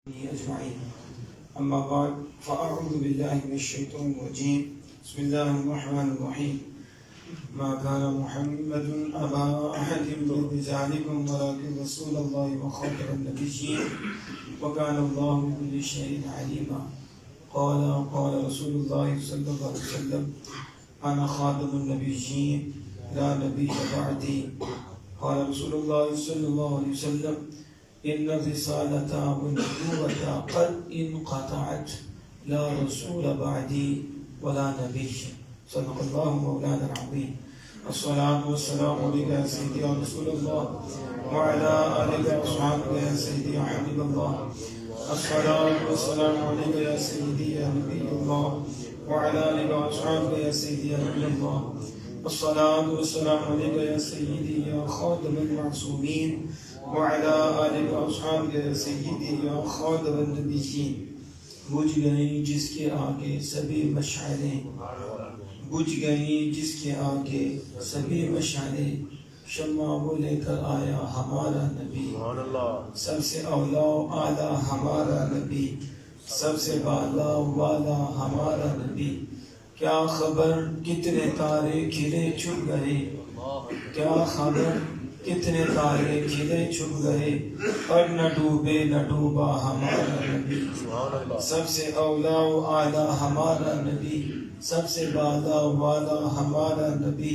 أجمعين. أما بعد فأعوذ بالله من الشيطان الرجيم. بسم الله الرحمن الرحيم. ما كان محمد أبا أحد من رجالكم ولكن رسول الله وخاتم النبيين وكان الله بكل شيء عليما. قال رسول الله صلى الله عليه وسلم أنا خاتم النبيين لا نبي بعدي. قال رسول الله صلى الله عليه وسلم إن الرسالة والنبوة قد انقطعت لا رسول بعدي ولا نبي. صدق الله مولانا العظيم. الصلاة والسلام عليك يا سيدي يا رسول الله وعلى آلك وأصحابك يا سيدي يا حبيب الله. الصلاة والسلام عليك يا سيدي يا نبي الله وعلى آلك وأصحابك يا سيدي يا نبي الله. الصلاة والسلام عليك يا سيدي يا خاتم المعصومين وعلى آلك وأصحابك يا سيدي يا خاتم النبيين. بجھ گئیں جس کے آگے سبھی مشعلیں، بجھ گئیں جس کے آگے سبھی مشعلیں، شمع وہ لے کر آیا ہمارا نبی، سب سے اولا و اعلیٰ ہمارا نبی، سب سے بالا والا ہمارا نبی. کیا خبر کتنے تارے کھلے چھپ گئے، کیا خبر کتنے تارے کھلے چھپ گئے، اور نہ ڈوبے نہ ڈوبا ہمارا نبی. سب سے اولا و اعلیٰ ہمارا نبی، سب سے بالا والا ہمارا نبی.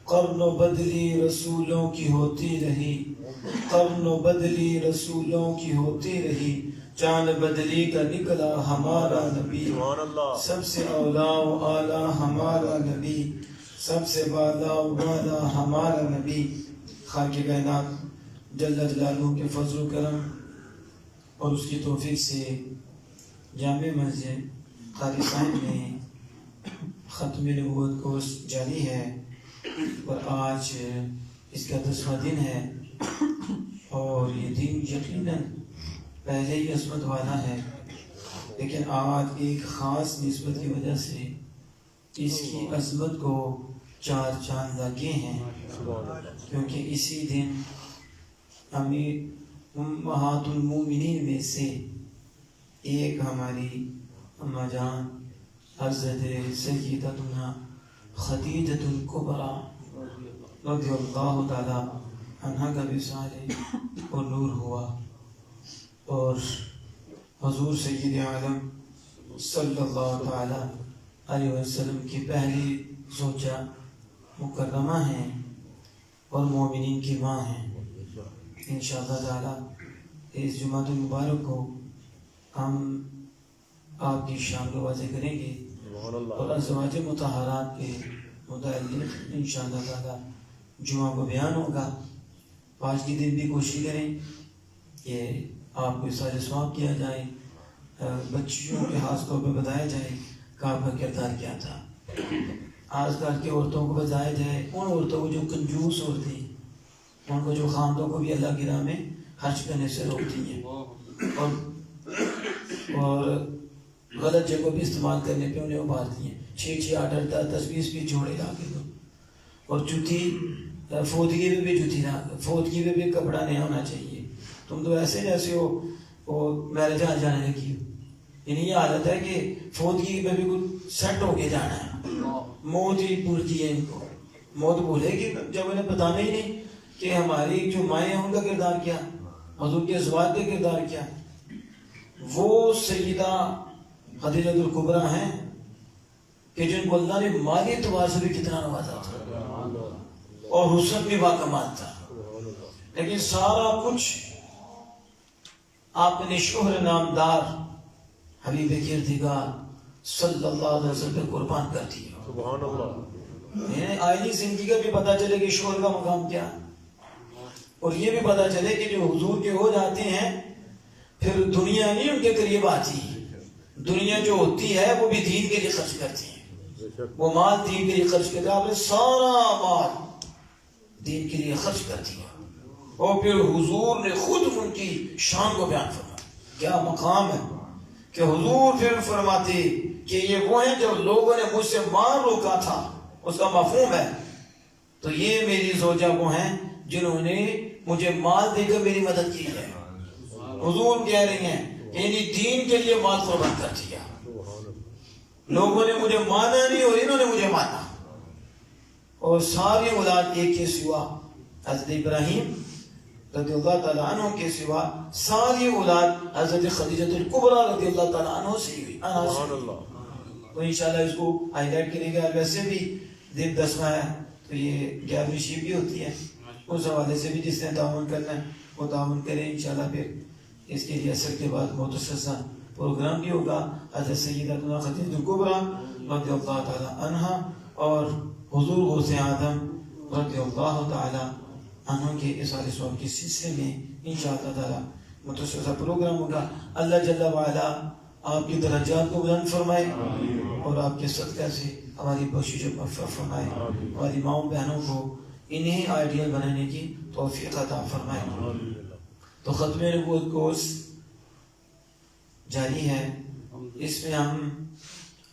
قرن و بدلی رسولوں کی ہوتی رہی، قرن و بدلی رسولوں کی ہوتی رہی، چاند بدلی کا نکلا ہمارا نبی. سب سے اولا و اعلیٰ ہمارا نبی، سب سے بالا والا ہمارا نبی. خالق کائنات جل جلالہ کے فضل و کرم اور اس کی توفیق سے جامع مسجد قاری صاحب میں ختم نبوت کورس جاری ہے، اور آج اس کا 10واں دن ہے، اور یہ دن یقیناً پہلے ہی عظمت والا ہے، لیکن آج ایک خاص نسبت کی وجہ سے اس کی عظمت کو 4 چاند لگے ہیں، کیونکہ اسی دن امہات المومنین میں سے ایک ہماری اماں جان حضرت سیدتنا خدیجۃ الکبریٰ رضی اللہ تعالی عنہا کا وصال اور نور ہوا، اور حضور سید عالم صلی اللہ تعالی علیہ وسلم کی پہلی زوجہ مکرمہ ہیں اور مومنین کی ماں ہیں. انشاءاللہ تعالی اس جمعہ المبارک کو ہم آپ کی شان کو واضح کریں گے، اور ازواج مطہرات کے متعلق انشاءاللہ تعالی جمعہ کو بیان ہوگا. آج کے دن بھی کوشش کریں کہ آپ کو اثار ثواب کیا جائے، بچیوں کے خاص طور پہ بتایا جائے کہ آپ کا کردار کیا تھا. آج کل کی عورتوں کو بتایا جائے، ان عورتوں کو جو کنجوس عورتیں ہیں، ان کو جو خاندوں کو بھی اللہ کی راہ میں خرچ کرنے سے روکتی ہیں، اور غلط جگہوں بھی استعمال کرنے پہ انہیں ابھارتی ہیں. 6 8 10 20 جوڑے لا کے دو، اور جوتی فوتگی میں بھی جوتی لا، فوتگی میں بھی کپڑا نیا ہونا چاہیے. تم تو ایسے جیسے ہو وہ میرے جہاں جانے لگی ہو. یعنی یہ عادت ہے کہ فوتگی میں بھی کچھ سیٹ ہو کے جانا ہے. موت ہی پورتی ہے ان کو، موت بھولے گی جب انہیں بتانا ہی نہیں کہ ہماری جو مائیں ہیں ان کا کردار کیا، حضور کے ازواج کا کردار کیا. وہ سیدہ خدیجہ الکبریٰ ہیں کہ جن کو اللہ نے مالی اعتبار سے بھی کتنا نوازا تھا، اور حسن بھی باکمال تھا، لیکن سارا کچھ آپ نے شوہر نامدار حبیب کردگار صلی اللہ علیہ وسلم پہ قربان کر دیا. سبحان اللہ. آئینی زندگی کا بھی پتہ چلے کہ شوہر کا مقام کیا، اور یہ بھی پتہ چلے کہ جو حضور کے ہو جاتے ہیں پھر دنیا نہیں ان کے قریب آتی. دنیا جو ہوتی ہے وہ بھی دین کے لیے خرچ کرتی ہے، وہ مال دین کے لیے خرچ کرتے ہیں. آپ نے سارا مال دین کے لیے خرچ کر دیا، اور پھر حضور نے خود ان کی شان کو بیان فرمایا. کیا مقام ہے کہ حضور پھر فرماتے کہ یہ وہ ہیں جب لوگوں نے مجھ سے مال روکا تھا. اس کا مفہوم ہے تو یہ میری زوجہ وہ ہیں جنہوں نے مجھے مال دے کر میری مدد کی ہے. حضور کہہ رہی ہیں یعنی دین کے لیے مال قربان کر دیا. لوگوں نے مجھے مانا نہیں اور انہوں نے مجھے مانا. اور ساری اولاد ایک کے سوا حضرت ابراہیم رضی اللہ تعالیٰ عنہ کے سوا ساری اولاد حضرت خدیجہ الکبریٰ رضی اللہ تعالیٰ عنہ سے ہوئی. تو انشاءاللہ اس کو ہائی لائٹ کریں گے. اور ویسے بھی دن 10واں ہے تو یہ 11ویں شیف بھی ہوتی ہے. اس حوالے سے بھی جس نے تعاون کرنا ہے وہ تعاون کریں انشاءاللہ. پھر اس کے لیے عصر کے بعد مختصر پروگرام بھی ہوگا. حضرت سیدتنا خدیجہ الکبریٰ رضی اللہ تعالیٰ عنہ اور حضور غوث اعظم رضی اللہ تعالیٰ عنہ کے اصحار ثواب کے سلسلے میں انشاءاللہ تعالیٰ مختصر پروگرام ہوگا. اللہ جل وعلا آپ کی درجات کو بلند فرمائے اور آپ کے صدقہ سے ہماری بخشش مغفرت فرمائے. ہماری ماؤں بہنوں کو انہیں آئیڈیل بنانے کی توفیق عطا فرمائے. تو ختم نبوت کورس جاری ہے. اس میں ہم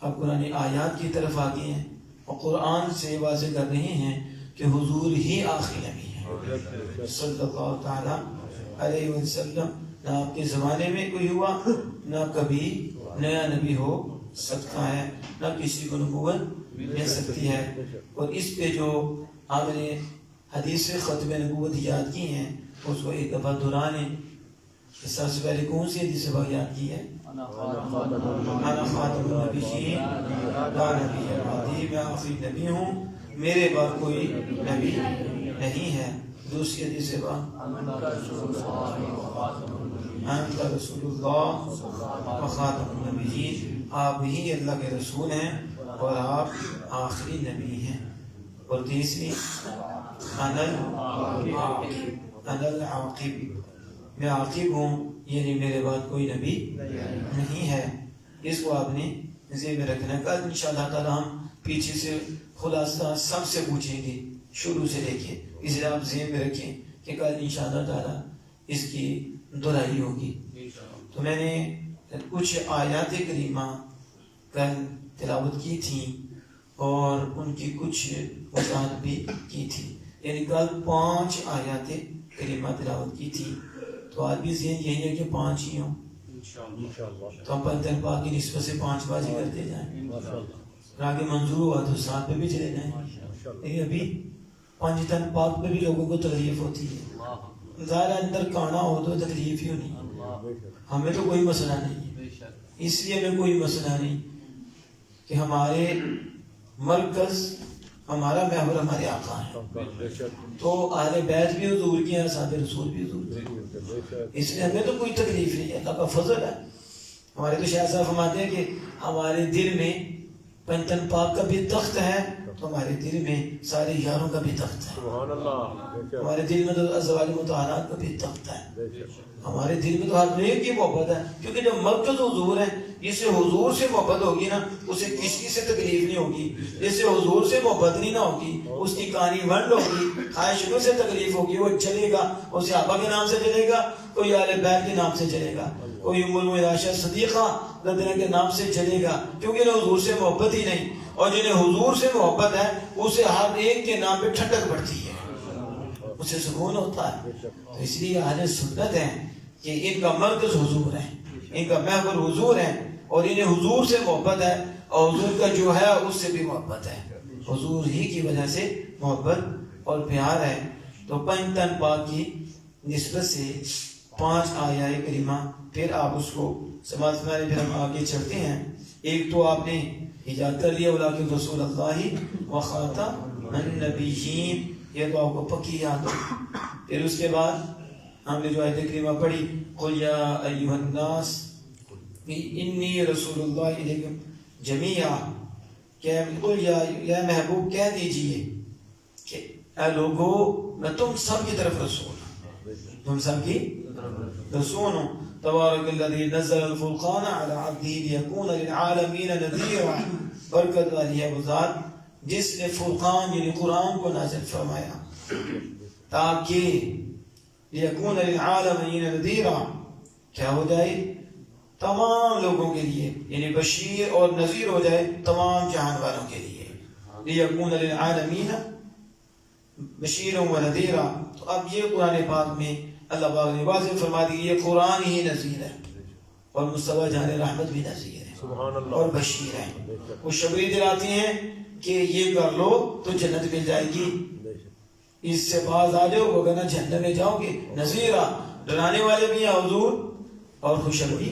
اب قرآن آیات کی طرف آگے ہیں اور قرآن سے واضح کر رہے ہیں کہ حضور ہی آخری نبی ہے صلی اللہ تعالیٰ علیہ وسلم. نہ آپ کے زمانے میں کوئی ہوا نہ کبھی نیا نبی ہو سکتا ہے نہ کسی کو نبوت مل سکتی ہے. اور اس پہ جو آپ نے حدیث ختم نبوت یاد کی ہیں اس کو ایک دفعہ دہرانے. سب سے پہلے کون سی حدیث یاد کی ہے؟ انا خاتم النبیین لا نبی بعدی، میں آخری نبی ہوں میرے بعد کوئی نبی نہیں ہے. دوسری حدیث انت رسول اللہ و خاتم النبیین، آپ ہی اللہ کے رسول ہیں اور آپ آخری نبی ہیں. اور تیسری انا العاقب، میں عاقب ہوں یعنی میرے بعد کوئی نبی نہیں ہے. اس کو آپ نے ذہن میں رکھنا. کل انشاءاللہ تعالی ہم پیچھے سے خلاصہ سب سے پوچھیں گے شروع سے لے کے. اسے آپ ذہن میں رکھیں کہ کل انشاءاللہ تعالی اس کی دہرائی ہوگی. تو میں نے کچھ آیات کریمہ کل تلاوت کی تھی اور ان کی کچھ وضاحت بھی کی تھی. یعنی کل 5 آیات کریمہ تلاوت کی تھی. تو آج بھی ذہن یہی ہے کہ 5 ہی ہوں. تو ہم پنجتن پاک کی نسبت سے 5 بازی کرتے جائیں. آگے منظور ہوا تو 7 پہ بھی چلے جائیں. لیکن ابھی پنجتن پاک پہ بھی لوگوں کو تکلیف ہوتی ہے. ظاہر اندر کانا ہو تو تکلیف ہی ہونی. ہمیں تو کوئی مسئلہ نہیں، اس لیے ہمیں کوئی مسئلہ نہیں کہ ہمارے مرکز ہمارا محور ہمارے آقا ہیں. تو اہل بیت بھی حضور کی ہیں، اصحاب رسول بھی حضور کی، اس لیے ہمیں تو کوئی تکلیف نہیں ہے. اللہ کا فضل ہے. ہمارے تو شاہ صاحب فرماتے ہیں کہ ہمارے دل میں پنجتن پاک کا بھی تخت ہے تو ہمارے دل میں سارے یاروں کا بھی تخت ہے. ہمارے دل میں تو ازواج مطہرات کا بھی تخت ہے. ہمارے دل میں تو ہر نیک کی محبت ہے کیونکہ جب مرکز حضور ہے، جس سے حضور سے محبت ہوگی نا اسے کسی سے تکلیف نہیں ہوگی. جس سے حضور سے محبت نہیں نہ ہوگی اس کی کہانی ونڈ ہوگی، خواہشوں سے تکلیف ہوگی. وہ چلے گا، وہ صحابہ کے نام سے چلے گا، کوئی اہل بیت کے نام سے چلے گا، کوئی ام المؤمنین عائشہ صدیقہ رضی اللہ عنہا کے نام سے چلے گا، کیونکہ انہیں حضور سے محبت ہی نہیں. اور جنہیں حضور سے محبت ہے اسے ہر ایک کے نام پہ ٹھنڈک پڑتی ہے، اسے سکون ہوتا ہے. تو اس لیے اہل سنت ہے کہ ان کا مرکز حضور ہے، ان کا محور حضور ہے اور انہیں حضور سے محبت ہے اور حضور کا جو ہے اس سے بھی محبت ہے. حضور ہی کی وجہ سے محبت اور پیار ہے. تو پنجتن پاک کی نسبت سے 5 آیات کریمہ پھر آپ اس کو سماعت فرمائیں. پھر ہم آگے چلتے ہیں. ایک تو آپ نے ایجاد کر لیا ولیکن رسول اللہ و خاتم النبیین، یہ تو آپ کو پکی یاد ہو. پھر اس کے بعد ہم نے جو آیت کریمہ پڑھی قل یا ایھا الناس انی رسول اللہ الیکم جمیعا، کہ قل یا محبوب کہہ دیجئے کہ اے لوگو میں تم سب کی طرف رسول ہوں، تم سب کی رسول ہوں. تبارک الذی نزل الفرقان علی عبدہ لیکون للعالمین نذیرا، برکت والی ہے وہ ذات جس نے فرقان یعنی قرآن کو نازل فرمایا تاکہ لیکون للعالمین نذیرا کیا ہو جائے، تمام لوگوں کے لیے، یعنی بشیر اور نذیر ہو جائے تمام جہان والوں کے لیے. لیکون للعالمین بشیر و نذیرا. تو اب یہ قرآن پاک میں اللہ پاک نے واضح فرما دی یہ قرآن ہی نذیر ہے، اور مصطفیٰ جان رحمت بھی نذیر ہیں اور بشیر ہیں. خوشخبری دلاتی ہیں کہ یہ کر لو تو جنت مل جائے گی، اس سے باز آ جاؤ وگرنہ جہنم میں جاؤ گے. نذیرہ ڈرانے والے بھی ہیں حضور اور خوشخبری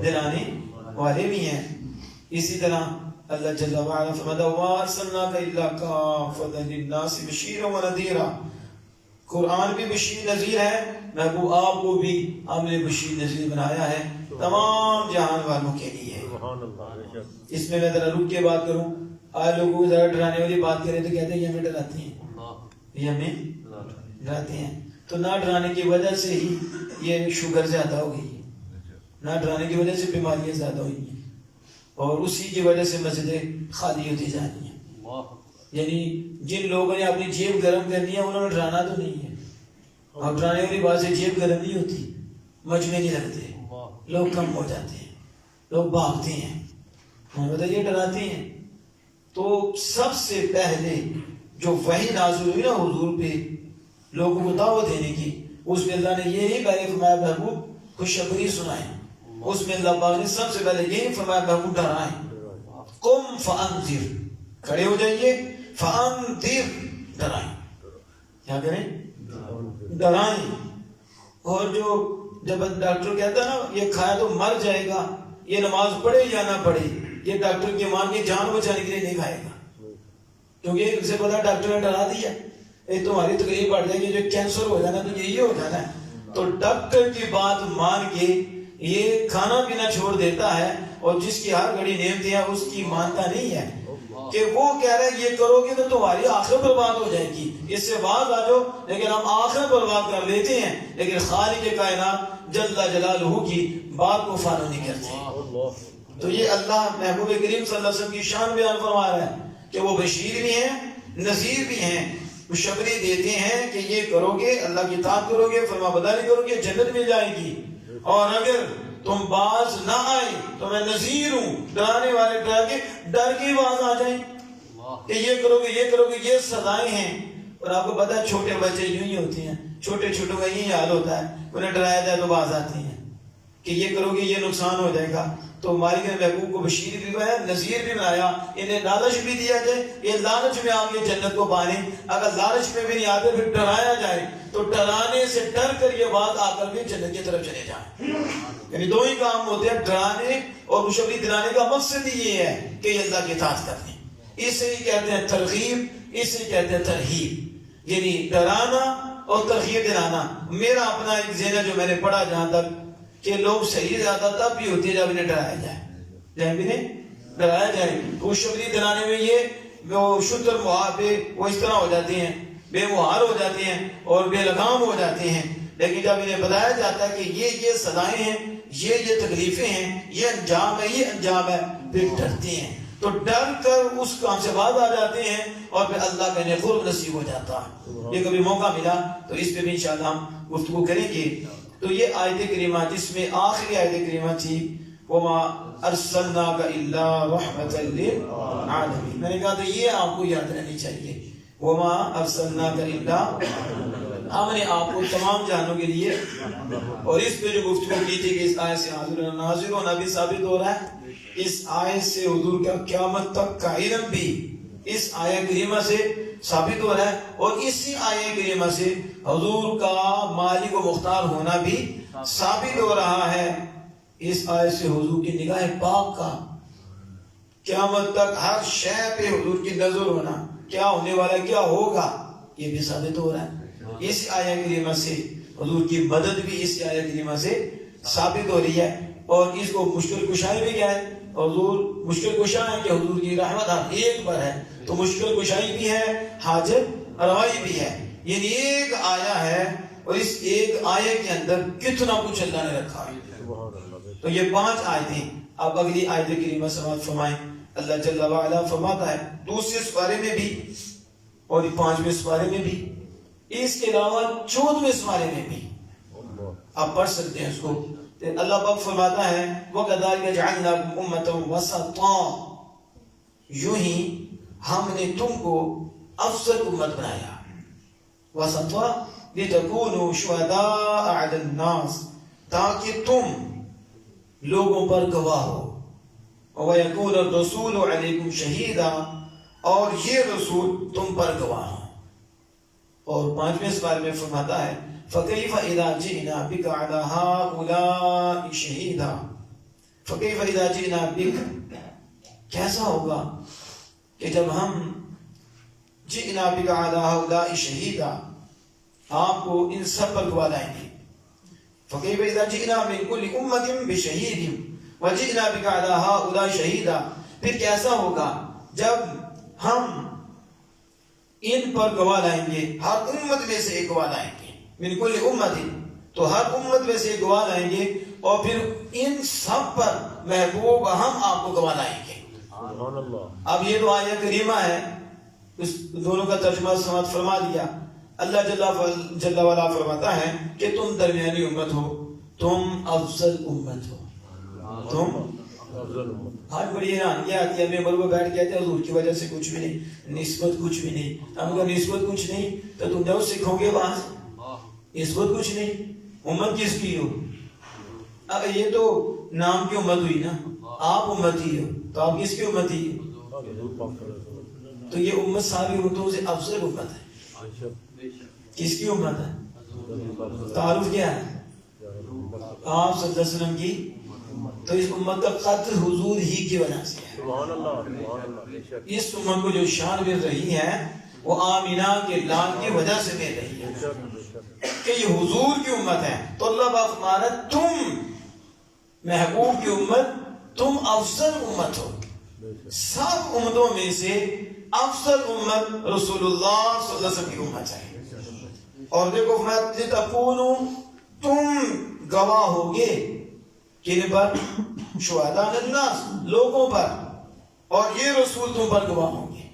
دلانے والے بھی ہیں. اسی طرح اللہ جل وعلا فرماتا وما ارسلناک الا کافۃ للناس بشیرا ونذیرا. قرآن بھی بشیر نذیر ہے، محبوب آپ کو بھی ہم نے بشیر نذیر بنایا ہے تمام جہان والوں کے لیے. اس میں ذرا رک کے بات کروں. آج لوگوں کو ذرا ڈرانے والی بات کریں تو کہتے ہیں یہ ہمیں ڈراتے ہیں، یہ ہمیں ڈراتے ہیں. تو نہ ڈرانے کی وجہ سے ہی یہ شوگر زیادہ ہو گئی ہے، نہ ڈرانے کی وجہ سے بیماریاں زیادہ ہوئی ہیں، اور اسی کی وجہ سے مسجدیں خالی ہوتی جا رہی ہیں. یعنی جن لوگوں نے اپنی جیب گرم کرنی ہے انہوں نے ڈرانا تو نہیں ہے. اور ڈرانے والی بات سے جیب گرم نہیں ہوتی، مجمع نہیں لگتے، لوگ کم ہو جاتے ہیں، لوگ بھاگتے ہیں. بتائیے ڈراتے ہیں. تو سب سے پہلے جو وحی نازل ہوئی نا حضور پہ لوگوں کو دعوت دینے کی، اس میں اللہ نے یہ نہیں پہلے فرمایا محبوب خوشخبری سنائیں، اس میں اللہ پاک نے سب سے پہلے یہ فرمایا محبوب ڈرائیں. قم فانذر، کھڑے ہو جائیے، فانذر ڈرائیں. کیا کریں؟ ڈرائیں. اور جو جب ڈاکٹر کہتا ہے نا یہ کھایا تو مر جائے گا، یہ نماز پڑھے یا نہ پڑھے، یہ ڈاکٹر کی مان کی جان بچانے کے لیے نہیں کھائے گا، کیونکہ اسے پتا ڈاکٹر نے ڈرا دیا یہ تمہاری تکلیف بڑھ جائے گی، جو کینسر ہو جانا تو یہی ہو جانا ہے. تو ڈاکٹر کی بات مان کے یہ کھانا پینا چھوڑ دیتا ہے، اور جس کی ہر گھڑی نعمتیں ہیں اس کی مانتا نہیں ہے کہ وہ کہہ رہا ہے یہ کرو گے تو تمہاری آخرت برباد ہو جائے گی، اس سے باز آ جاؤ. لیکن ہم آخرت برباد کر لیتے ہیں، لیکن خالق کائنات جل جلالہ کی بات کو فالو نہیں کرتے. تو یہ اللہ محبوب کریم صلی اللہ علیہ وسلم کی شان بیان فرما رہا ہے کہ وہ بشیر بھی ہیں نذیر بھی ہیں، خوشخبری دیتے ہیں کہ یہ کرو گے اللہ کی اطاعت کرو گے، فرما برداری کرو گے، جنت مل جائے گی. اور اگر تم باز نہ آئے تو میں نذیر ہوں، ڈرانے والے ڈرا کے ڈر کے باز آ جائیں کہ یہ کرو گے یہ کرو گے. یہ سزائیں ہیں. اور آپ کو پتا ہے چھوٹے بچے یوں ہی ہوتے ہیں، چھوٹے چھوٹوں کا یہی حال ہوتا ہے، انہیں ڈرایا جائے تو باز آتے ہیں کہ یہ کرو گے یہ نقصان ہو جائے گا. تو مالک نے محبوب کو بشیر بھی بنایا، نذیر بھی بنایا، انہیں لالچ بھی دیا جائے یہ لالچ میں آ کے جنت کو پانے. اگر لالچ میں بھی نہیں آتے پھر ڈرایا جائے تو ڈرانے سے ڈر کر یہ بات آ کر بھی جنت کی طرف چلے جائیں. یعنی دو ہی کام ہوتے ہیں، ڈرانے اور خوشخبری دلانے کا مقصد ہی یہ ہے کہ یہ اللہ کی اطاعت کر لیں. اسے ہی کہتے ہیں ترغیب، اسے کہتے ہیں ترہیب. یعنی ڈرانا اور ترغیب دلانا. میرا اپنا ایک ذہن ہے جو میں نے پڑھا جہاں تک کہ لوگ صحیح زیادہ تب بھی ہوتی ہے جب انہیں ڈرایا جائے، جب انہیں ڈرایا جائے. خوشخبری دلانے میں یہ وہ شتر محابے وہ اس طرح ہو جاتے ہیں، بے مہار ہو جاتے ہیں اور بے لگام ہو جاتے ہیں. لیکن جب انہیں بتایا جاتا ہے کہ یہ سزائیں ہیں، یہ تکلیفیں ہیں، یہ انجام ہے، یہ انجام ہے، پھر ڈرتے ہیں. تو ڈر کر اس کام سے باز آ جاتے ہیں اور پھر اللہ کا انہیں قرب نصیب ہو جاتا ہے. یہ کبھی موقع ملا تو اس پہ بھی انشاءاللہ ہم گفتگو کریں گے. تو یہ آیت کریمہ جس میں آخری آیت کریمہ تھی وَمَا أَرْسَلْنَاكَ إِلَّا رَحْمَةً لِلْعَالَمِينَ، میں نے کہا تو یہ آپ کو یاد رہنی چاہیے. وَمَا أَرْسَلْنَاكَ إِلَّا، ہم نے آپ کو تمام جہانوں کے لیے. اور اس پہ جو گفتگو کی تھی کہ اس آیت سے حاضر و ناظر ہونا بھی ثابت ہو رہا ہے، اس آیت سے حضور کا قیامت تک کا علم بھی اس آیت کریمہ سے ثابت ہو رہا ہے. اور اسی آیت کریمہ سے حضور کا مالک و مختار ہونا بھی ثابت ہو رہا ہے. اس آیت سے حضور کی نگاہ پاک کا قیامت تک ہر شے پہ حضور کی نظر ہونا، کیا ہونے والا کیا ہوگا، یہ بھی ثابت ہو رہا ہے. اس آیت کریمہ سے حضور کی مدد بھی اس آیت کریمہ سے ثابت ہو رہی ہے. اور اس کو مشکل کشائی بھی کیا ہے، حضور مشکل کشا ہے کہ حضور کی رحمت ہر ایک پر ہے. تو مشکل کشائی بھی ہے، حاجت روائی بھی ہے. یعنی ایک آیا ہے اور اس ایک آیے کے اندر کتنا کچھ اللہ نے رکھا ہے. تو یہ 5 آیتیں. اب اگلی آیت کریمہ سماعت فرمائیں. اللہ جل وعلا فرماتا ہے دوسرے سپارے میں بھی اور 5ویں سپارے میں بھی، اس کے علاوہ 14ویں سپارے میں بھی آپ پڑھ سکتے ہیں اس کو. اللہ پاک فرماتا ہے وَكَذَلِكَ جَعَلْنَاكُمْ أُمَّةً وَسَطًا، یوں ہی ہم نے تم کو افضل امت بنایا. وَسَطًا لِتَكُونُوا شُهَدَاءَ عَلَى النَّاسِ، تاکہ تم لوگوں پر گواہ ہو. وَيَكُونَ الرَّسُولُ عَلَيْكُمْ شَهِيدًا, اور یہ رسول تم پر گواہ ہو. اور 5ویں سوال میں فرماتا ہے فَكَيْفَ إِذَا جِئْنَا بِكَ عَلَى هَؤُلَاءِ شَهِيدًا. فَكَيْفَ إِذَا جِئْنَا بِكَ, کیسا ہوگا کہ جب ہم جِئْنَا بِكَ عَلَى هَؤُلَاءِ شَهِيدًا, آپ کو ان سب پر گواہ لائیں گے. فَكَيْفَ إِذَا جِئْنَا مِنْ كُلِّ أُمَّةٍ بِشَهِيدٍ وَجِئْنَا بِكَ عَلَى هَؤُلَاءِ شَهِيدًا. پھر کیسا ہوگا جب ہم ان پر گواہ لائیں گے, ہر امت میں سے ایک گواہ لائیں گے. من کل امت, تو ہر امت میں سے ایک گواہ لائیں گے, اور پھر ان سب پر محبوب ہم آپ کو گواہ لائیں گے. اب یہ تو آیہ کریمہ ہے, اس دونوں کا ترجمہ سماعت فرما دیا. اللہ جل وعلا فرماتا ہے کہ تم درمیانی امت ہو, تم افضل امت ہو, تم آج بڑی حیرانگی آتی ہے. ممبر کو بیٹھ کہتے ہیں حضور کی وجہ سے کچھ بھی نہیں, نسبت کچھ بھی نہیں. ہم اگر نسبت کچھ نہیں تو تم جاؤ سکھو گے وہاں سے. نسبت کچھ نہیں, امت کس کی ہو؟ اب یہ تو نام کی امت ہوئی نا, آپ امتی ہو تو آپ کس کی امتی ہو؟ تو یہ امت ساری امتوں سے افضل امت ہے. کس کی امت ہے؟ تعارف کیا ہے؟ آپ صلی اللہ علیہ وسلم کی. تو اس امت کا قدر حضور ہی کی وجہ سے ہے. اس امت کو جو شان مل رہی ہے وہ آمینہ کے لال کی وجہ سے مل رہی ہے کہ یہ حضور کی امت ہے. تو اللہ پاک فرماتا ہے تم محبوب کی امت, تم افضل امت ہو. سب امتوں میں سے افضل امت رسول اللہ صلی اللہ علیہ وسلم کی امت ہے. اور دیکھو فرمایا تم گواہ ہوگے کن پر؟ شہداء الناس, لوگوں پر, اور یہ رسول تم پر گواہ ہوں گے.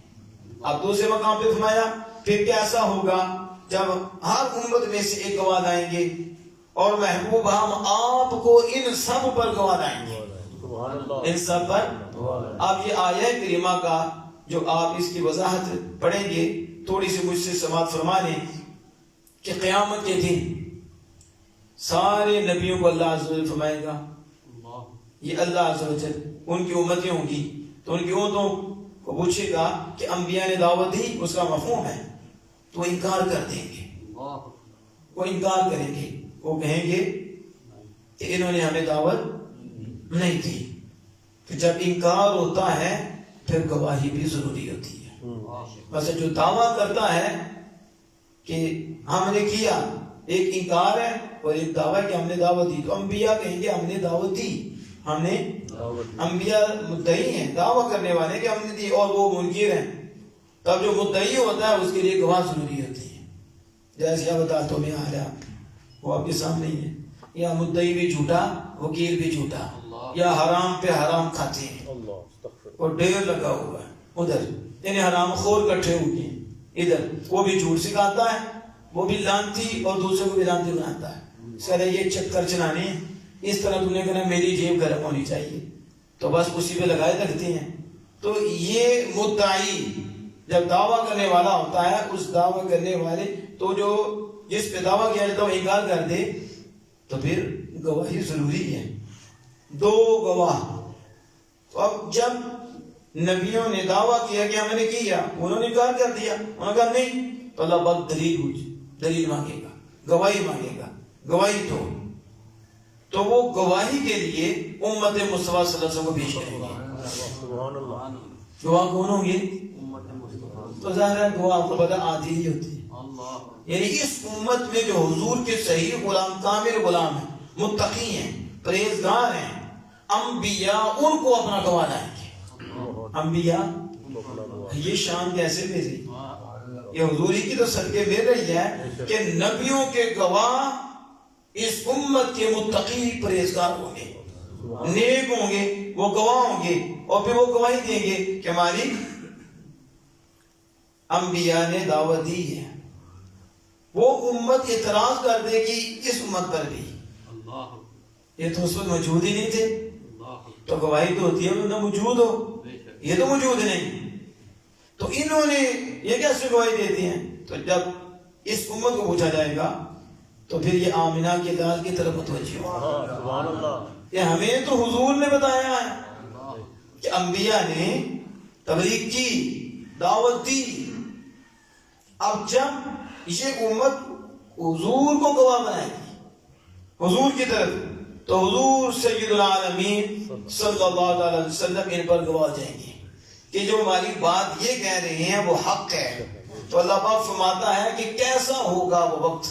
اب دوسرے مقام پہ فرمایا پھر کیسا ہوگا جب ہر امت میں سے ایک گواہ لائیں گے, اور محبوب ہم آپ کو ان سب پر گواہ لائیں گے, ان سب پر. اب یہ آیہ کریمہ کا جو آپ اس کی وضاحت پڑھیں گے, تھوڑی سی مجھ سے سماعت فرما لیں کہ قیامت کے دن سارے نبیوں کو اللہ عز و جل فرمائے گا, یہ اللہ عز و جل ان کی امتیں ہوں گی تو ان کی امتوں کو پوچھے گا کہ انبیاء نے دعوت دی, اس کا مفہوم ہے, تو انکار کر دیں گے. وہ انکار کریں گے, وہ کہیں گے کہ انہوں نے ہمیں دعوت نہیں دی. تو جب انکار ہوتا ہے پھر گواہی بھی ضروری ہوتی ہے. بس جو دعویٰ کرتا ہے کہ ہم نے کیا, ایک انکار ہے اور ایک دعویٰ کہ ہم نے دعوت دی. تو انبیاء کہیں گے ہم نے دعوت دی, ہم نے, انبیاء مدعی ہیں, دعویٰ کرنے والے کہ ہم نے دی, اور وہ منکر ہیں. تب جو مدعی ہوتا ہے اس کے لیے گواہ ضروری ہوتی ہے. جیسے اب بتا تو میں آ رہا, وہ آپ کے سامنے ہی ہے. یا مدعی بھی جھوٹا, وکیل بھی جھوٹا, یا حرام پہ حرام کھاتے ہیں اور ڈیر لگا ہوا ہے ادھر, یعنی حرام خور کٹھے ہوئے ہیں ادھر. وہ بھی جھوٹ سکھاتا ہے, وہ بھی لانتی اور دوسرے کو بھی لانتی بناتا ہے. سر یہ چکر چلانے ہیں, اس طرح تم نے کہنا میری جیب گرم ہونی چاہیے, تو بس اسی پہ لگائے رکھتے ہیں. تو یہ مدعی جب دعویٰ کرنے والا ہوتا ہے, اس دعویٰ کرنے والے تو جو جس پہ دعویٰ کیا جاتا ہے وہ انکار کر دے, تو پھر گواہی ضروری ہے. دو گواہ. تو اب جب نبیوں نے دعویٰ کیا کہ ہم نے کیا, انہوں نے انکار کر دیا, انہوں نے کہا نہیں, تو اللہ پاک دلیل مانگے گا, گواہی مانگے گا, گواہی تو وہ گواہی کے لیے امت مصطفیٰ صلی اللہ علیہ وسلم کو پیش کریں گے. گواہ کون ہوں گے؟ تو ظاہر ہے گواہ آپ کو پتہ آتی ہی ہوتی ہے. یعنی اس امت میں جو حضور کے صحیح غلام, کامل غلام ہیں, متقی ہیں, پرہیزگار ہیں, انبیاء ان کو اپنا گواہ لائیں گے. انبیاء, یہ شان کیسے مل رہی؟ یہ حضور ہی کی تو صدقے مل رہی ہے کہ نبیوں کے گواہ اس امت کے متقی پرہیزگار ہوں گے, نیک ہوں گے, وہ گواہ ہوں گے, اور پھر وہ گواہی دیں گے کہ مالک انبیاء نے دعوت دی ہے. وہ امت اعتراض کر دے گی اس امت پر بھی, یہ تو اس وقت موجود ہی نہیں تھے, تو گواہی تو ہوتی ہے نہ موجود ہو, یہ تو موجود نہیں. تو انہوں نے یہ کیسے گواہی دیتی ہیں؟ تو جب اس امت کو پوچھا جائے گا تو پھر یہ آمینہ کے لال کی طرف متوجہ ہو. یہ ہمیں تو حضور نے بتایا ہے کہ انبیاء نے تبلیغ کی، دعوت دی. اب جب یہ امت حضور کو گواہ بنائے گی حضور کی طرف، تو حضور سید العالمین صلی اللہ علیہ وسلم ان پر گواہ جائیں گے کہ جو ہماری بات یہ کہہ رہے ہیں وہ حق ہے. تو اللہ پاک فرماتا ہے کہ کیسا ہوگا وہ وقت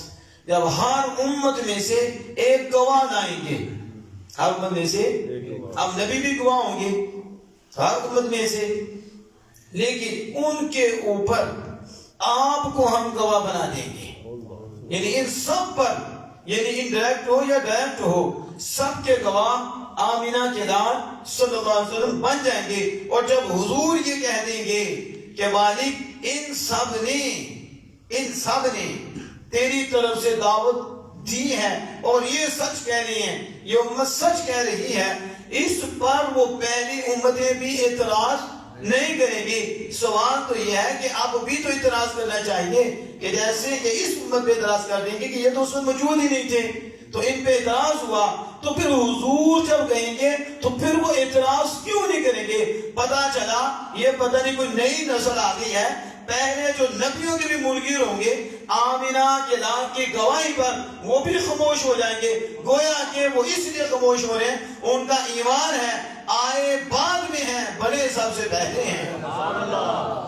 جب ہر امت میں سے ایک گواہ لائیں گے. ہر امت میں سے، اب نبی بھی گواہ ہوں گے ہر امت میں سے، لیکن ان کے اوپر آپ کو ہم گواہ بنا دیں گے. یعنی ان سب پر، یعنی انڈائریکٹ ہو یا ڈائریکٹ ہو، سب کے گواہ آمینہ کے لال صلی اللہ علیہ وسلم بن جائیں گے. اور جب حضور یہ کہہ دیں گے کہ مالک ان سب نے تیری طرف سے دعوت دی ہے اور یہ سچ کہہ رہی ہیں، یہ امت سچ کہہ رہی ہے، اس پر وہ پہلی امتیں بھی اعتراض نہیں کریں گی. سوال تو یہ ہے کہ آپ بھی تو اعتراض کرنا چاہیے کہ جیسے کہ اس امت پہ اعتراض کر دیں گے کہ یہ تو اس میں موجود ہی نہیں تھے، تو ان پہ اعتراض ہوا، تو پھر حضور جب کہیں گے تو پھر وہ اعتراض کیوں نہیں کریں گے؟ پتا چلا یہ پتہ نہیں کوئی نئی نسل آ گئی ہے. پہلے جو نبیوں کے بھی منکر ہوں گے آمینہ کے لال کی گواہی پر وہ بھی خاموش ہو جائیں گے. گویا کہ وہ اس لیے خاموش ہو رہے ہیں، ان کا ایمان ہے آئے بعد میں ہیں، بڑے سب سے پہلے ہیں،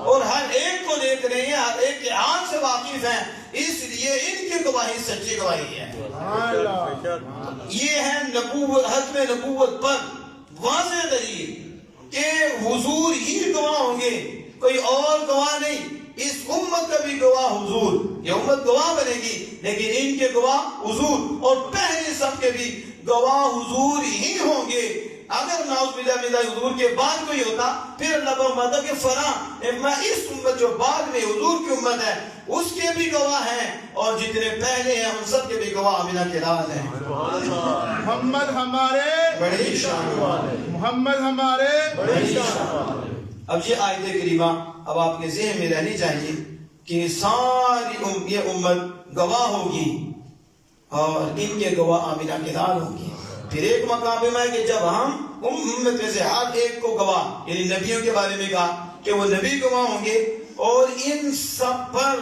اور ہر ایک کو دیکھ رہے ہیں، ہر ایک کے حال سے واقف ہیں، اس لیے ان کی گواہی سچی گواہی ہے. یہ ہے نبوت، ختم نبوت پر واضح دلیل کہ حضور ہی گواہ ہوں گے، کوئی اور گواہ نہیں. اس امت کا بھی گواہ حضور، یہ امت گواہ بنے گی لیکن ان کے گواہ حضور، اور پہلے سب کے بھی گواہ حضور ہی ہوں گے. اگر نعوذ باللہ من حضور کے بعد کوئی ہوتا پھر اللہ فرماتا کہ فلاں میں اس امت جو بعد میں حضور کی امت ہے اس کے بھی گواہ ہیں، اور جتنے پہلے ہیں ان سب کے بھی گواہ آمینہ کے لال ہیں. محمد ہمارے بڑی شان والے، محمد ہمارے بڑی شان والے. اب یہ آیت کریمہ اب آپ کے ذہن میں رہنی چاہیے کہ ساری یہ امت گواہ ہوگی اور ان کے گواہ آمینہ کے لال ہوں گی. پھر ایک مقام ہے کہ جب ہم امت میں سے ہر ایک کو گواہ، یعنی نبیوں کے بارے میں کہا کہ وہ نبی گواہ ہوں گے، اور ان سب پر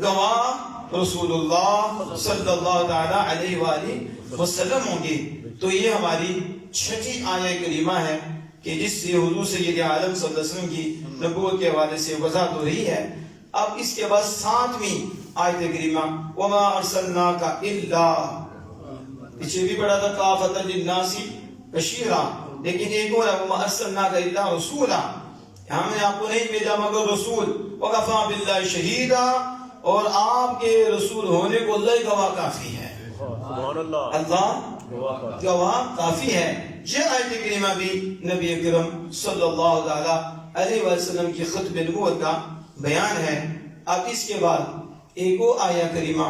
گواہ رسول اللہ صلی اللہ تعالی علیہ وآلہ وسلم ہوں گے. تو یہ ہماری چھٹی آیت کریمہ ہے کہ جس سے حضور سید عالم صلی اللہ علیہ وسلم کی نبوت کے حوالے سے وضاحت ہو رہی ہے. اب اس کے بعد 7ویں آیت کریمہ وما ارسلناک الا، پیچھے بھی پڑھا تھا کافۃ للناس بشیرا، لیکن ایک اور ہے وما ارسلناک الا رسولا، ہم نے آپ کو نہیں بھیجا مگر رسول، وکفیٰ باللہ شہیدا، اور آپ کے رسول ہونے کو اللہ گواہ کافی ہے. اللہ گواہ کافی ہے. یہ آیت کریمہ بھی نبی اکرم صلی اللہ علیہ وسلم کی ختم نبوت کا بیان ہے. اب اس کے بعد ایک اور آیت کریمہ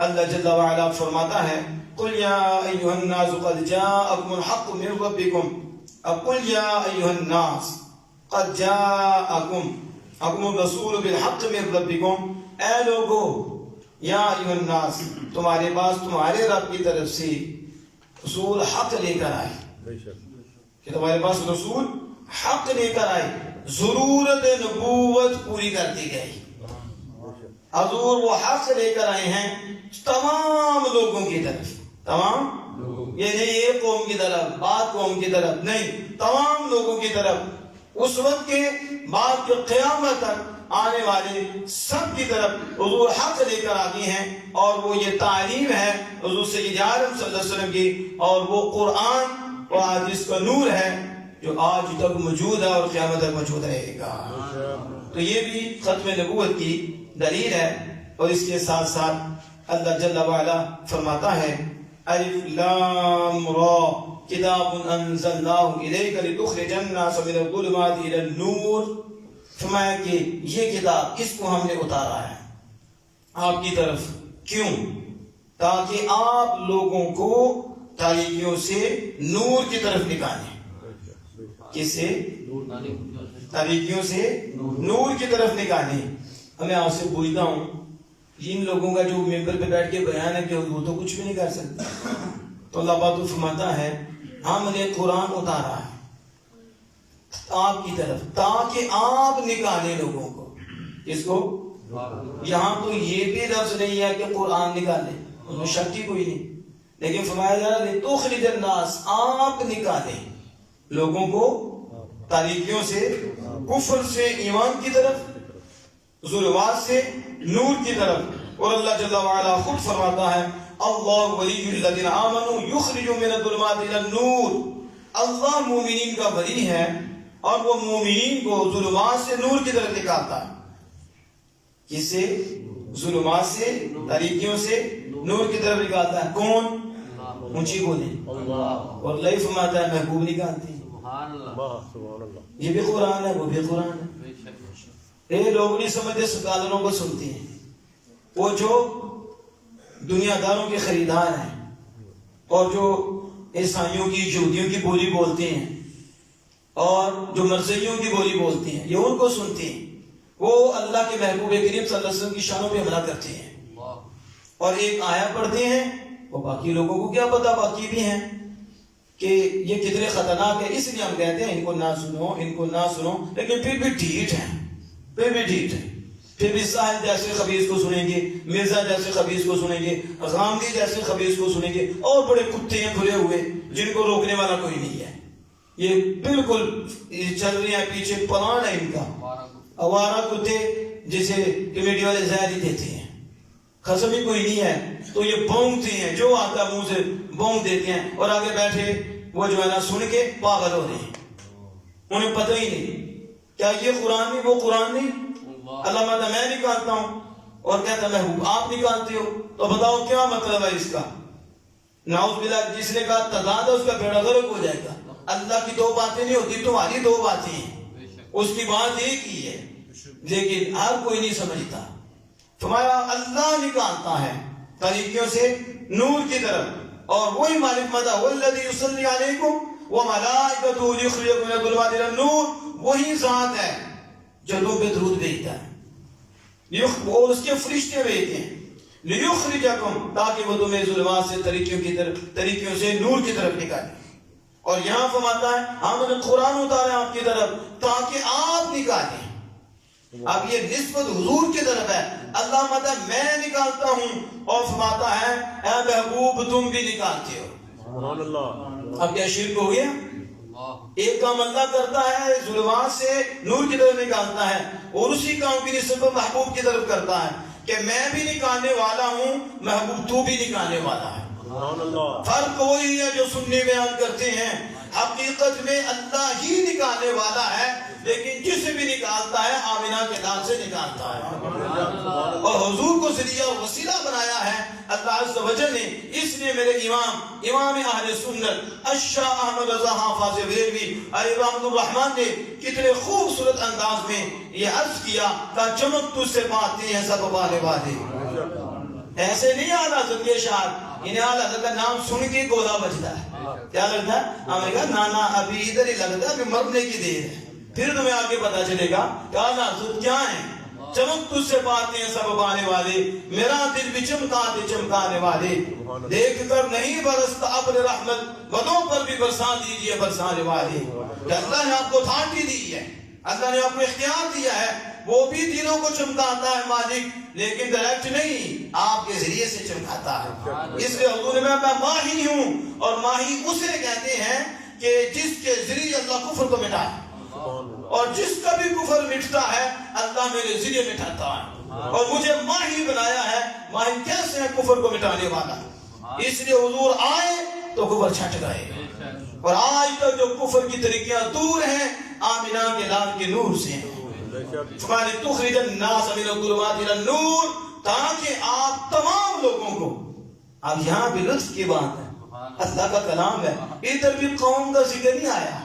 اللہ جل وعلا فرماتا ہے قل یا ایھا الناس قد جاءکم الحق من ربکم. اب قل یا ایھا الناس قد جاءکم الرسول بالحق من ربکم، اے لوگو، یا ایھا الناس، تمہارے پاس تمہارے رب کی طرف سے رسول حق لے کر آئے، کہ تمہارے پاس رسول حق لے کر آئے، ضرورت نبوت پوری کر دی گئی. حضور وہ حق لے کر آئے ہیں تمام لوگوں کی طرف، تمام، یہ نہیں ایک قوم کی طرف، بعض قوم کی طرف نہیں، تمام لوگوں کی طرف. اس وقت کے بعد جو قیامت تک آنے والے سب کی طرف حضور حق لے کر آگے ہیں، اور وہ یہ تعلیم ہے حضور سید عالم صلی اللہ علیہ وسلم کی، اور وہ قرآن و حدیث کا نور ہے جو آج تک موجود ہے اور قیامت تک موجود رہے گا. تو یہ بھی ختم نبوت کی دلیل ہے. اور اس کے ساتھ ساتھ اللہ جل وعلا فرماتا ہے الف لام را کتاب انزلناہ الیک لتخرج الناس من الظلمات الی النور. فرمایا کہ یہ کتاب، اس کو ہم نے اتارا ہے آپ کی طرف، کیوں؟ تاکہ آپ لوگوں کو تاریکیوں سے نور کی طرف نکالیں. کس سے؟ تاریکیوں سے نور کی طرف نکالیں. میں آپ سے پوچھتا ہوں، جن لوگوں کا جو ممبر پہ بیٹھ کے بیان ہے کہ وہ تو کچھ بھی نہیں کر سکتے، تو اللہ پاک فرماتا ہے ہم نے قرآن اتارا ہے آپ کی طرف تاکہ آپ نکالے لوگوں کو. اس کو یہاں تو یہ بھی لفظ نہیں ہے کہ قرآن نکالے، اس میں شک ہی کوئی نہیں، لیکن فرمایا جا رہا ہے تخرج الناس، آپ نکالیں لوگوں کو تاریکیوں سے، کفر سے ایمان کی طرف، ظلمات سے نور کی طرف. اور اللہ جل وعلا خود فرماتا ہے اللہ ولی الذین آمنوا یخرجوا من الظلمات الی النور. اللہ مومنین کا ولی ہے اور وہ مومنین کو ظلمات سے نور کی طرف نکالتا ہے. کس سے؟ ظلمات سے، تاریکیوں سے نور کی طرف نکالتا ہے. کون؟ اونچی بولیں. اور اللہ فرماتا ہے محبوب نکالتے ہیں. یہ بھی قرآن ہے، وہ بھی قرآن ہے. یہ لوگ نہیں سمجھتے، سکالروں کو سنتے ہیں. وہ جو دنیا داروں کے خریدار ہیں اور جو عیسائیوں کی، یہودیوں کی بولی بولتے ہیں اور جو مرزیوں کی بولی بولتے ہیں، یہ ان کو سنتے ہیں. وہ اللہ کے محبوب کریم صلی اللہ علیہ وسلم کی شانوں پہ حملہ کرتے ہیں اور ایک آیا پڑھتے ہیں. وہ باقی لوگوں کو کیا پتا، باقی بھی ہیں، کہ یہ کتنے خطرناک ہے. اس لیے ہم کہتے ہیں ان کو نہ سنو، ان کو نہ سنو، لیکن پھر بھی ڈھیٹ ہیں، پھر بھی ڈھیٹ ہیں. پھر بھی ساحل جیسے خبیث کو سنیں گے، مرزا جیسے خبیث کو سنیں گے، غامدی جیسے خبیث کو سنیں گے، اور بڑے کتے ہیں کھلے ہوئے جن کو روکنے والا کوئی نہیں ہے. یہ بالکل چل رہے ہیں، پیچھے پلان ہے ان کا. آوارہ کتے جسے کمیٹی والے زہر ہی دیتے ہیں، قسم ہی کوئی نہیں ہے تو یہ بونگتے ہیں، جو آتا منہ سے بونگ دیتے ہیں، اور آگے بیٹھے وہ جو ہے نا سن کے پاگل ہو رہے ہیں. انہیں پتہ ہی نہیں کیا یہ قرآن نہیں، وہ قرآن نہیں. اللہ ماتا میں نکالتا ہوں اور کہتا محبوب آپ نکالتے ہو، تو بتاؤ کیا مطلب ہے اس کا؟ نعوذ باللہ. جس نے کہا تضاد ہے اس کا بیڑا غرق ہو جائے گا. اللہ کی دو باتیں نہیں ہوتی، تمہاری دو باتیں ہیں. اس کی بات ایک ہی ہے، لیکن ہر کوئی نہیں سمجھتا. تمہارا اللہ نکالتا ہے طریقوں سے نور کی طرف، اور وہی مالک مدہ والذی یصلی علیکم وملائکتہ لیخرجکم من الظلمات الی النور. وہی ذات ہے جو تم پہ درود بھیجتا ہے، اور اس کے فرشتے بھیجتے ہیں لیخرجکم، تاکہ وہ تمہیں ظلمات سے طریقوں سے نور کی طرف نکالے. اور یہاں فرماتا ہے ہم نے قرآن اتارا آپ کی طرف تاکہ آپ نکالیں. اب یہ نسبت حضور کی طرف ہے. اللہ مطلب میں نکالتا ہوں، اور فرماتا ہے اے محبوب تم بھی نکالتے ہو. اب کیا شرک ہو گیا؟ ایک کام اللہ کرتا ہے ظلمات سے نور کی طرف نکالتا ہے، اور اسی کام کی نسبت محبوب کی طرف کرتا ہے کہ میں بھی نکالنے والا ہوں، محبوب تو بھی نکالنے والا ہے. فرق وہی ہے جو سننے بیان کرتے ہیں. حقیقت میں اللہ ہی نکالنے والا ہے، لیکن جسے بھی نکالتا ہے آمینہ کے نام سے نکالتا ہے، اور حضور کو ذریعہ اور وسیلہ بنایا ہے اللہ عز و جل نے. اس لیے میرے امام اہل سنت الشاہ احمد رضا حافظ بریلوی علیہ رحمۃ الرحمن نے کتنے خوبصورت انداز میں یہ عرض کیا کہ چمک تجھ سے پاتے ہیں سب والے والے. ایسے نہیں اعلیٰ حضرت کے شاعر، انہیں اعلیٰ حضرت کا نام سن کے گولا بجتا ہے. کیا لگتا ہے؟ ہمیں کہا نانا ابھی ادھر ہی لگتا ہے کہ مرنے کی دیر ہے. پھر تمہیں آگے پتا چلے گا کہ اعلیٰ حضرت کیا ہیں. چمک تجھ سے پاتے ہیں سب پانے والے، میرا دل بھی چمکاتے چمکانے والے. دیکھ کر نہیں برستا اپنے رحمت، بدوں پر بھی برسا دیجئے برسانے والے. کہ اللہ نے آپ کو اتھارٹی دی ہے، اللہ نے آپ کو اختیار دیا ہے، وہ بھی دلوں کو چمکاتا ہے مالک، لیکن ڈائریکٹ نہیں، آپ کے ذریعے سے چمکاتا ہے. اس لیے حضور میں ماہی ہوں، اور ماہی اسے کہتے ہیں کہ جس کے ذریعے اللہ کفر کو مٹائے، اور جس کا بھی کفر مٹتا ہے اللہ میرے ذریعے مٹاتا ہے، اور مجھے ماہی بنایا ہے. ماہی کیسے ہے؟ کفر کو مٹانے والا. اس لیے حضور آئے تو کفر چھٹ گئے، اور آج تک جو کفر کی طریقیاں دور ہیں آمینہ کے لال کے نور سے ہیں. تخرج الناس من الظلمات الی النور، تاکہ آپ تمام لوگوں کو. اب یہاں بھی لطف کی بات ہے، اللہ کا کلام ہے، ادھر بھی قوم کا ذکر نہیں آیا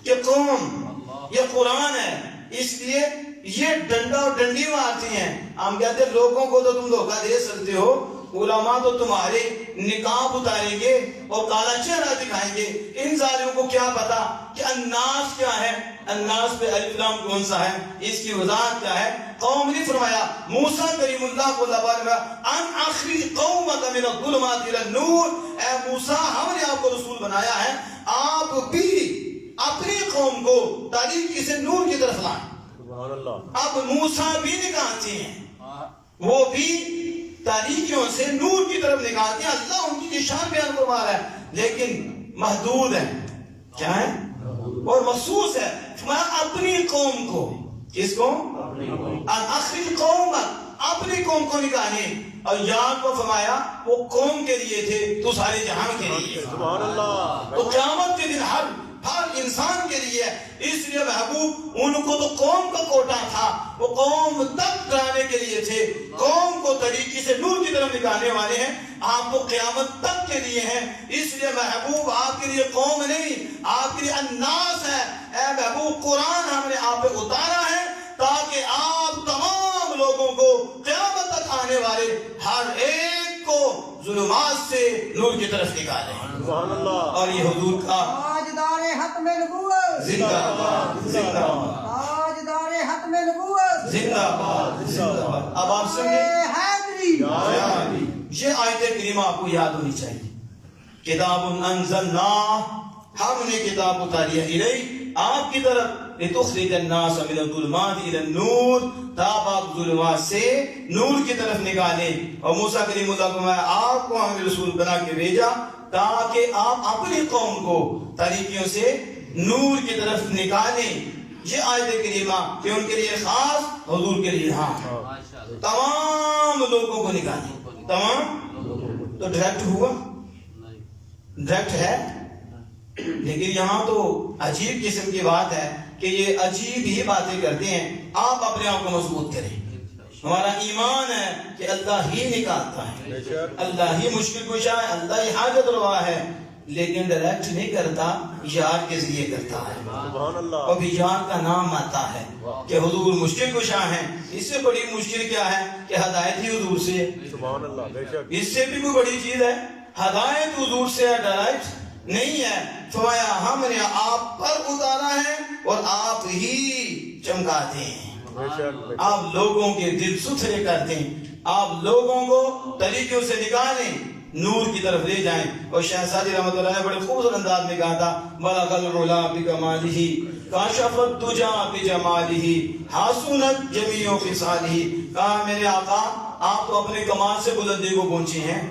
کہ قوم، یہ قرآن ہے. اس لیے یہ ڈنڈا اور ڈنڈی مارتی ہیں. ہم کہتے ہیں لوگوں کو تو تم دھوکہ دے سکتے ہو، علماء تو تمہارے نقاب اتاریں گے اور کالا چہرہ دکھائیں گے. ان ظالموں کو کیا پتا کہ الناس کیا ہے, الناس پہ الف لام کون سا ہے, اس کی وضاحت کیا ہے. قوم نے فرمایا موسیٰ کریم اللہ کو اللہ بارے میں ان اخرج قومک من الظلمات الى النور, اے موسیٰ ہم نے آپ کو رسول بنایا ہے, آپ بھی اپنی قوم کو تاریکی سے نور کی طرف لائیں. اب موسیٰ بھی نکالتے ہیں, وہ بھی تاریکیوں سے نور کی طرف نکالتے ہیں. اللہ ان کی شان بیان فرما رہا ہے لیکن محدود ہے, کیا ہے, اور مخصوص ہے. فرمایا اپنی قوم کو, کس کو, اخرج قومک, اپنی قوم کو نکالے. اور یہاں کو فرمایا وہ قوم کے لیے تھے تو سارے جہان کے لیے, تو قیامت کے دن ہر انسان کے لیے. اس لیے محبوب ان کو تو قوم کا کوٹا تھا, وہ قوم تک ڈرانے کے لیے تھے, قوم کو طریقے سے نور کی طرف نکالنے والے ہیں. آپ کو قیامت تک کے لیے ہیں. اس لیے محبوب آپ کے لیے قوم نہیں, آپ کے لیے الناس ہے. اے محبوب قرآن ہم نے آپ پہ اتارا ہے تاکہ آپ تمام لوگوں کو قیامت تک آنے والے ہر ایک کو ظلمات سے نور کی طرف نکالیں. اور یہ حضور کا تاجدار ختم نبوت زندہ باد, زندہ باد, تاجدار ختم نبوت زندہ باد, زندہ باد. اب آپ سنیں, حیدری یہ آیت کریمہ آپ کو یاد ہونی چاہیے. کتاب انزلنا, ہم نے کتاب اتاری ہے, الیک, آپ کی طرف, لتخرج الناس من الظلمات الى النور, تاب آپ ظلمات سے نور کی طرف نکالیں. اور موسیٰ کریم اللہ کو میں آپ کو ہم نے رسول بنا کے بھیجا تاکہ آپ اپنی قوم کو طریقوں سے نور کی طرف نکالیں. یہ آیت کریمہ کہ ان کے لیے خاص, حضور کے لیے ہاں, تمام لوگوں کو نکالیں, تمام. تو ڈائریکٹ ہوا, ڈائریکٹ ہے, لیکن یہاں تو عجیب قسم کی بات ہے کہ یہ عجیب ہی باتیں کرتے ہیں. آپ اپنے آپ کو مضبوط کریں. ہمارا ایمان ہے کہ اللہ ہی نکالتا ہے, اللہ ہی مشکل کشا ہے, اللہ ہی حاجت روا ہے, لیکن ڈائریکٹ نہیں کرتا, یار کے ذریعے کرتا ہے. اور بھی یار کا نام آتا ہے کہ حضور مشکل کشا ہیں. اس سے بڑی مشکل کیا ہے کہ ہدایت ہی حضور سے ہے. اس سے بھی کوئی بڑی چیز ہے, ہدایت حضور سے ہے, ڈائریکٹ نہیں ہے. فرمایا ہم نے آپ پر اتارا ہے اور آپ ہی چمکاتے ہیں, آپ لوگوں کے دل ستھرے کرتے ہیں, آپ لوگوں کو طریقوں سے نکالیں, نور کی طرف لے جائیں. اور شہزادی رحمۃ اللہ نے بڑے خوبصورت انداز میں کہا تھا, بلغ العلا بکمالہ کاشف الدجا بجمالہ حسنت جمیع خصالہ. کہا میرے آقا آپ تو اپنے کمال سے بلندی کو پہنچے ہیں.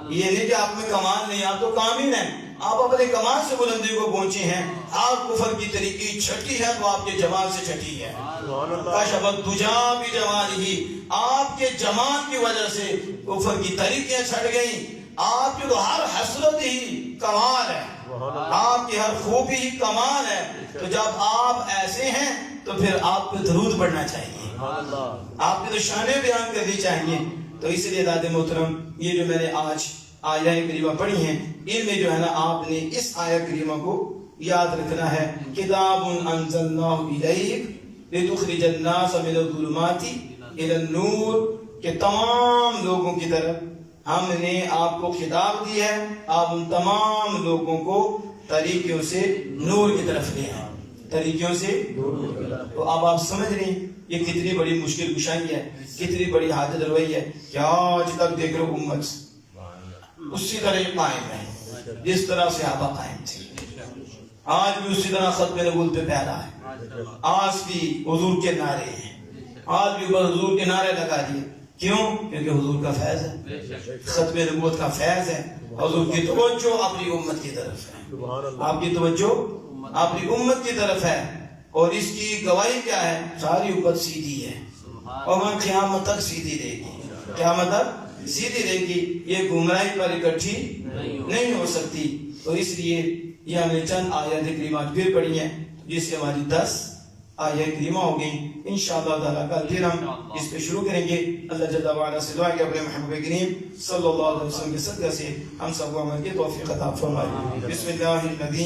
یہ نہیں کہ آپ میں کمال نہیں, آپ تو کامل ہیں, آپ اپنے کمال سے بلندی کو پہنچے ہیں. آپ کفر کی طریقی چھٹی ہے تو آپ کے جمال سے چھٹی ہے. کاشف الدجا بجمالہ, آپ کے جمال کی وجہ سے کفر کی طریقیں چھٹ گئیں. آپ کی تو ہر حسرت ہی کمال ہے, آپ کی ہر خوبی ہی کمال ہے. تو جب آپ ایسے ہیں تو پھر آپ کو درود پڑھنا چاہیے, آپ کی تو شانیں بیان کرنی چاہیے. تو اس لیے داد محترم یہ جو میں نے آج آیہ کریمہ پڑھی ہیں, ان میں جو ہے نا آپ نے اس آیہ کریمہ کو یاد رکھنا ہے. کتاب انزلناہ الیک لتخرج الناس من الظلمات الى النور, کہ تمام لوگوں کی طرف ہم نے آپ کو خطاب دی ہے, آپ ان تمام لوگوں کو طریقوں سے نور کی طرف لے آئیں, طریقوں سے. تو اب آپ سمجھ رہے ہیں یہ کتنی بڑی مشکل کشائی ہے, کتنی بڑی حاجت روائی ہے کہ آج تک دیکھ رہے امت اسی طرح قائم ہے جس طرح صحابہ قائم تھے. آج بھی اسی طرح ختم نبوت پہ پیدا ہے, آج بھی حضور کے نعرے ہیں, آج بھی حضور کے نعرے لگا دیے. کیوں؟ کیونکہ حضور کا فیض ہے, ختم نبوت کا فیض ہے. حضور کی توجہ اپنی امت کی طرف ہے, آپ کی توجہ اپنی امت کی طرف ہے. اور اس کی گواہی کیا ہے؟ ساری امت سیدھی ہے اور وہ قیامت تک سیدھی رہے گی, قیامت تک سیدھی رہے گی. یہ گمراہی پر اکٹھی نہیں ہو سکتی. تو اس لیے یہ ہم نے چند آیات کریمات پھر پڑھی ہیں جس سے ہماری 10 آیات کریمہ ہو گئی. انشاءاللہ تعالیٰ کل پھر ہم اس پہ شروع کریں گے. اللہ جل وعلا سے دعا کہ اپنے محبوب کریم صلی اللہ علیہ وسلم کے صدقہ سے ہم سب کو عمل کی توفیق عطا فرمائے. بسم اللہ الرحمن الرحیم.